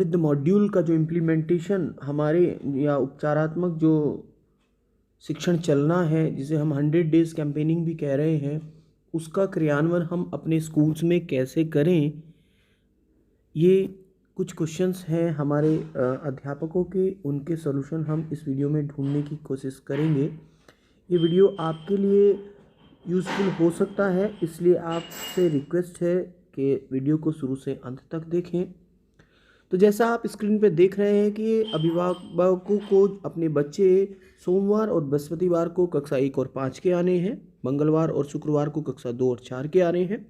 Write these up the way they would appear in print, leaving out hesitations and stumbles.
समृद्ध मॉड्यूल का जो इम्प्लीमेंटेशन हमारे या उपचारात्मक जो शिक्षण चलना है, जिसे हम 100 डेज़ कैंपेनिंग भी कह रहे हैं, उसका क्रियान्वयन हम अपने स्कूल्स में कैसे करें, ये कुछ क्वेश्चंस हैं हमारे अध्यापकों के। उनके सॉल्यूशन हम इस वीडियो में ढूंढने की कोशिश करेंगे। ये वीडियो आपके लिए यूज़फुल हो सकता है, इसलिए आपसे रिक्वेस्ट है कि वीडियो को शुरू से अंत तक देखें। तो जैसा आप स्क्रीन पे देख रहे हैं कि अभिभावकों को अपने बच्चे सोमवार और बृहस्पतिवार को कक्षा 1 और 5 के आने हैं, मंगलवार और शुक्रवार को कक्षा 2 और 4 के आने हैं,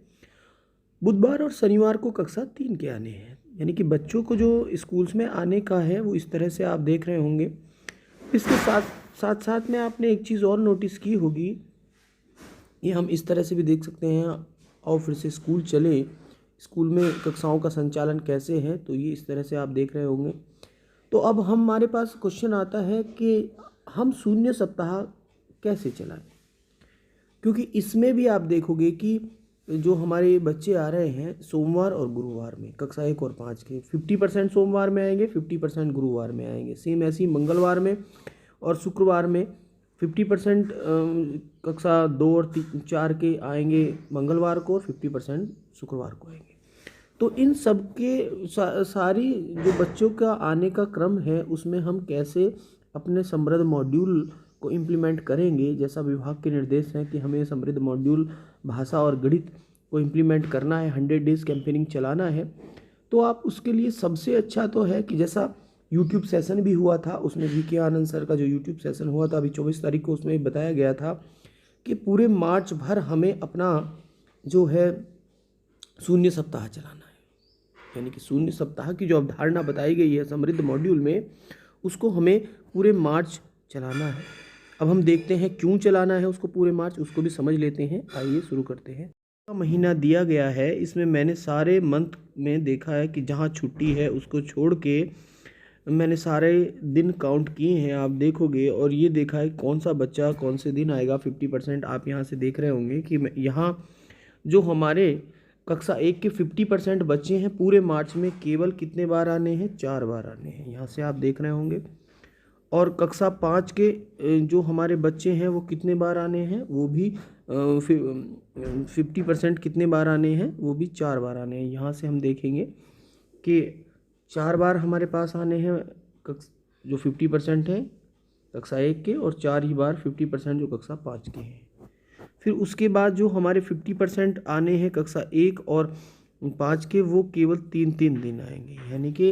बुधवार और शनिवार को कक्षा 3 के आने हैं। यानी कि बच्चों को जो स्कूल्स में आने का है वो इस तरह से आप देख रहे होंगे। इसके साथ साथ में आपने एक चीज़ और नोटिस की होगी, ये हम इस तरह से भी देख सकते हैं। और फिर से स्कूल चले, स्कूल में कक्षाओं का संचालन कैसे है, तो ये इस तरह से आप देख रहे होंगे। तो अब हमारे पास क्वेश्चन आता है कि हम शून्य सप्ताह कैसे चलाएं, क्योंकि इसमें भी आप देखोगे कि जो हमारे बच्चे आ रहे हैं सोमवार और गुरुवार में कक्षा 1 और 5 के 50% सोमवार में आएंगे, 50% गुरुवार में आएंगे। सेम ऐसे ही मंगलवार में और शुक्रवार में 50% कक्षा 2 और 4 के आएंगे मंगलवार को और 50% शुक्रवार को आएंगे। तो इन सब के सारी जो बच्चों का आने का क्रम है, उसमें हम कैसे अपने समृद्ध मॉड्यूल को इम्प्लीमेंट करेंगे। जैसा विभाग के निर्देश हैं कि हमें समृद्ध मॉड्यूल भाषा और गणित को इम्प्लीमेंट करना है, 100 डेज़ कैंपेनिंग चलाना है। तो आप उसके लिए सबसे अच्छा तो है कि जैसा यूट्यूब सेशन भी हुआ था, उसमें VK आनंद सर का जो यूट्यूब सेशन हुआ था अभी 24 तारीख को, उसमें बताया गया था कि पूरे मार्च भर हमें अपना जो है शून्य सप्ताह चलाना है। यानी कि शून्य सप्ताह की जो अवधारणा बताई गई है समृद्ध मॉड्यूल में, उसको हमें पूरे मार्च चलाना है। अब हम देखते हैं क्यों चलाना है उसको पूरे मार्च, उसको भी समझ लेते हैं। आइए शुरू करते हैं। महीना दिया गया है, इसमें मैंने सारे मंथ में देखा है कि जहाँ छुट्टी है उसको छोड़ के मैंने सारे दिन काउंट किए हैं, आप देखोगे। और ये देखा है कौन सा बच्चा कौन से दिन आएगा। 50% आप यहाँ से देख रहे होंगे कि यहाँ जो हमारे कक्षा 1 के 50% बच्चे हैं, पूरे मार्च में केवल कितने बार आने हैं, 4 बार आने हैं, यहाँ से आप देख रहे होंगे। और कक्षा 5 के जो हमारे बच्चे हैं वो कितने बार आने हैं, वो भी 50% कितने बार आने हैं, वो भी 4 बार आने हैं। यहाँ से हम देखेंगे कि 4 बार हमारे पास आने हैं जो 50% है कक्षा 1 के, और 4 ही बार 50% जो कक्षा 5 के हैं। फिर उसके बाद जो हमारे 50% आने हैं कक्षा 1 और 5 के, वो केवल 3 दिन आएंगे। यानी कि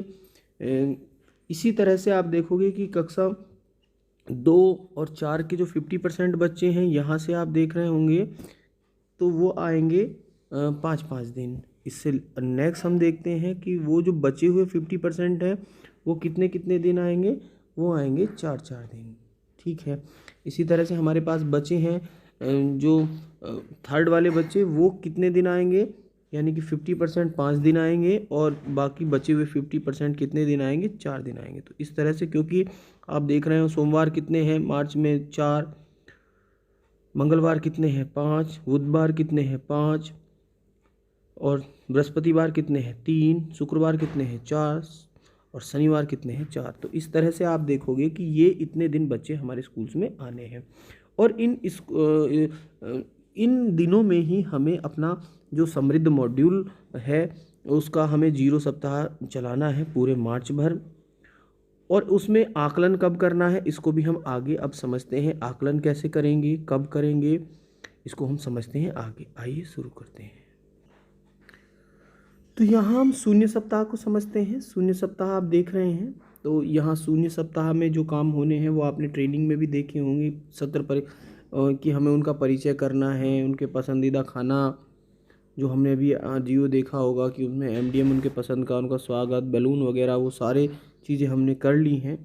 इसी तरह से आप देखोगे कि कक्षा 2 और 4 के जो 50% बच्चे हैं, यहाँ से आप देख रहे होंगे, तो वो आएंगे 5 दिन। इससे नेक्स्ट हम देखते हैं कि वो जो बचे हुए 50% हैं वो कितने दिन आएंगे, वो आएंगे 4 दिन। ठीक है। इसी तरह से हमारे पास बचे हैं जो थर्ड वाले बच्चे, वो कितने दिन आएंगे, यानी कि 50% 5 दिन आएंगे, और बाकी बचे हुए 50% कितने दिन आएंगे, 4 दिन आएंगे। तो इस तरह से, क्योंकि आप देख रहे हो सोमवार कितने हैं मार्च में, 4, मंगलवार कितने हैं, 5, बुधवार कितने हैं, 5, और बृहस्पतिवार कितने हैं, 3, शुक्रवार कितने हैं, 4, और शनिवार कितने हैं, 4। तो इस तरह से आप देखोगे कि ये इतने दिन बच्चे हमारे स्कूल्स में आने हैं। और इन दिनों में ही हमें अपना जो समृद्ध मॉड्यूल है उसका हमें 0 सप्ताह चलाना है पूरे मार्च भर। और उसमें आकलन कब करना है, इसको भी हम आगे अब समझते हैं। आकलन कैसे करेंगे, कब करेंगे, इसको हम समझते हैं आगे। आइए शुरू करते हैं। तो यहाँ हम शून्य सप्ताह को समझते हैं। शून्य सप्ताह आप देख रहे हैं, तो यहाँ शून्य सप्ताह में जो काम होने हैं वो आपने ट्रेनिंग में भी देखे होंगे, सत्र पर कि हमें उनका परिचय करना है, उनके पसंदीदा खाना जो हमने अभी जियो देखा होगा कि उसमें MDM उनके पसंद का, उनका स्वागत, बैलून वगैरह, वो सारे चीज़ें हमने कर ली हैं।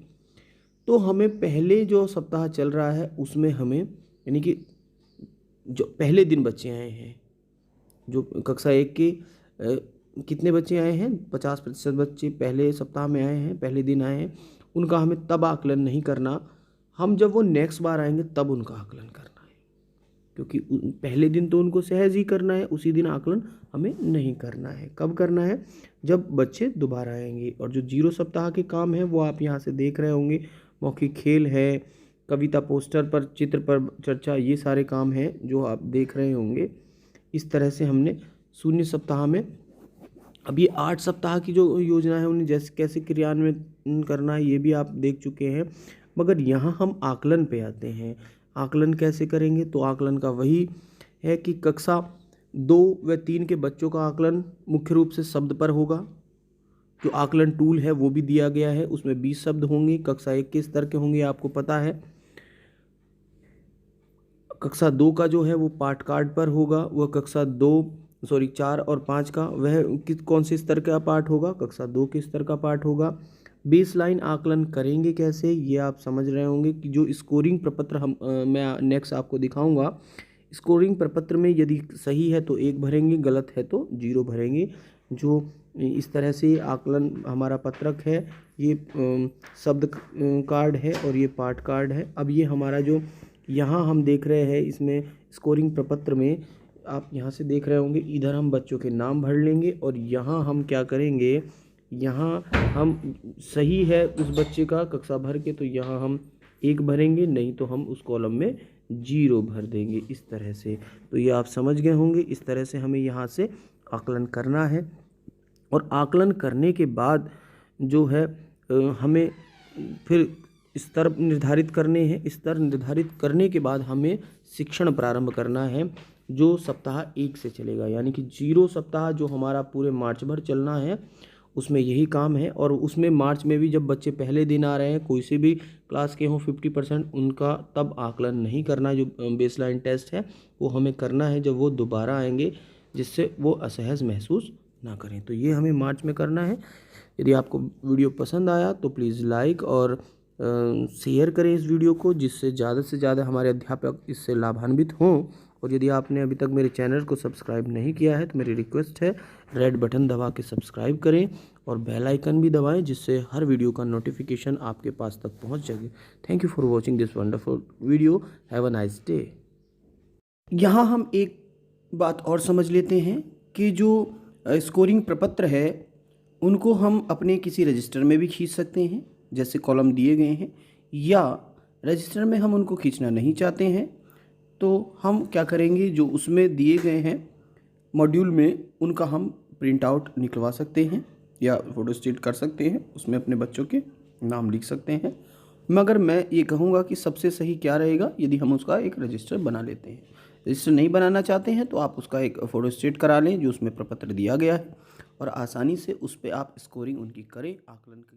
तो हमें पहले जो सप्ताह चल रहा है उसमें हमें, यानी कि जो पहले दिन बच्चे आए हैं, जो कक्षा 1 के कितने बच्चे आए हैं, 50% बच्चे पहले सप्ताह में आए हैं, पहले दिन आए हैं, उनका हमें तब आकलन नहीं करना। हम जब वो नेक्स्ट बार आएंगे तब उनका आकलन करना है, क्योंकि पहले दिन तो उनको सहज ही करना है, उसी दिन आकलन हमें नहीं करना है। कब करना है? जब बच्चे दोबारा आएंगे। और जो 0 सप्ताह के काम है वो आप यहाँ से देख रहे होंगे, मौखिक खेल है, कविता पोस्टर पर, चित्र पर चर्चा, ये सारे काम हैं जो आप देख रहे होंगे। इस तरह से हमने 0 सप्ताह में, अब ये 8 सप्ताह की जो योजना है उन्हें जैसे कैसे क्रियान्वित करना है ये भी आप देख चुके हैं। मगर यहाँ हम आकलन पे आते हैं। आकलन कैसे करेंगे? तो आकलन का वही है कि कक्षा 2 व 3 के बच्चों का आकलन मुख्य रूप से शब्द पर होगा। जो आकलन टूल है वो भी दिया गया है, उसमें 20 शब्द होंगे। कक्षा 1 के स्तर के होंगे, आपको पता है। कक्षा 2 का जो है वो पाठ कार्ड पर होगा। वह कक्षा 4 और 5 का वह कौन से स्तर का पाठ होगा? कक्षा 2 के स्तर का पाठ होगा। बेसलाइन आकलन करेंगे कैसे, ये आप समझ रहे होंगे कि जो स्कोरिंग प्रपत्र मैं नेक्स्ट आपको दिखाऊंगा। स्कोरिंग प्रपत्र में यदि सही है तो 1 भरेंगे, गलत है तो 0 भरेंगे। जो इस तरह से आकलन हमारा पत्रक है, ये शब्द कार्ड है और ये पाठ कार्ड है। अब ये हमारा जो यहाँ हम देख रहे हैं, इसमें स्कोरिंग प्रपत्र में आप यहाँ से देख रहे होंगे, इधर हम बच्चों के नाम भर लेंगे और यहाँ हम क्या करेंगे, यहाँ हम सही है उस बच्चे का कक्षा भर के तो यहाँ हम 1 भरेंगे, नहीं तो हम उस कॉलम में 0 भर देंगे, इस तरह से। तो ये आप समझ गए होंगे, इस तरह से हमें यहाँ से आकलन करना है। और आकलन करने के बाद जो है हमें फिर स्तर निर्धारित करने हैं। स्तर निर्धारित करने के बाद हमें शिक्षण प्रारंभ करना है, जो सप्ताह 1 से चलेगा। यानी कि 0 सप्ताह जो हमारा पूरे मार्च भर चलना है, उसमें यही काम है। और उसमें मार्च में भी जब बच्चे पहले दिन आ रहे हैं, कोई से भी क्लास के हों 50%, उनका तब आकलन नहीं करना। जो बेसलाइन टेस्ट है वो हमें करना है जब वो दोबारा आएंगे, जिससे वो असहज महसूस ना करें। तो ये हमें मार्च में करना है। यदि आपको वीडियो पसंद आया तो प्लीज़ लाइक और शेयर करें इस वीडियो को, जिससे ज़्यादा से ज़्यादा हमारे अध्यापक इससे लाभान्वित हों। और यदि आपने अभी तक मेरे चैनल को सब्सक्राइब नहीं किया है तो मेरी रिक्वेस्ट है, रेड बटन दबा के सब्सक्राइब करें और बेल आइकन भी दबाएं, जिससे हर वीडियो का नोटिफिकेशन आपके पास तक पहुंच जाए। Thank you for watching this wonderful video. Have a nice day. यहाँ हम एक बात और समझ लेते हैं कि जो स्कोरिंग प्रपत्र है उनको हम अपने किसी रजिस्टर में भी खींच सकते हैं, जैसे कॉलम दिए गए हैं। या रजिस्टर में हम उनको खींचना नहीं चाहते हैं तो हम क्या करेंगे, जो उसमें दिए गए हैं मॉड्यूल में, उनका हम प्रिंट आउट निकलवा सकते हैं या फोटोस्टेट कर सकते हैं, उसमें अपने बच्चों के नाम लिख सकते हैं। मगर मैं ये कहूँगा कि सबसे सही क्या रहेगा, यदि हम उसका एक रजिस्टर बना लेते हैं। रजिस्टर नहीं बनाना चाहते हैं तो आप उसका एक फोटोस्टेट करा लें जो उसमें प्रपत्र दिया गया है, और आसानी से उस पर आप स्कोरिंग उनकी करें, आकलन की।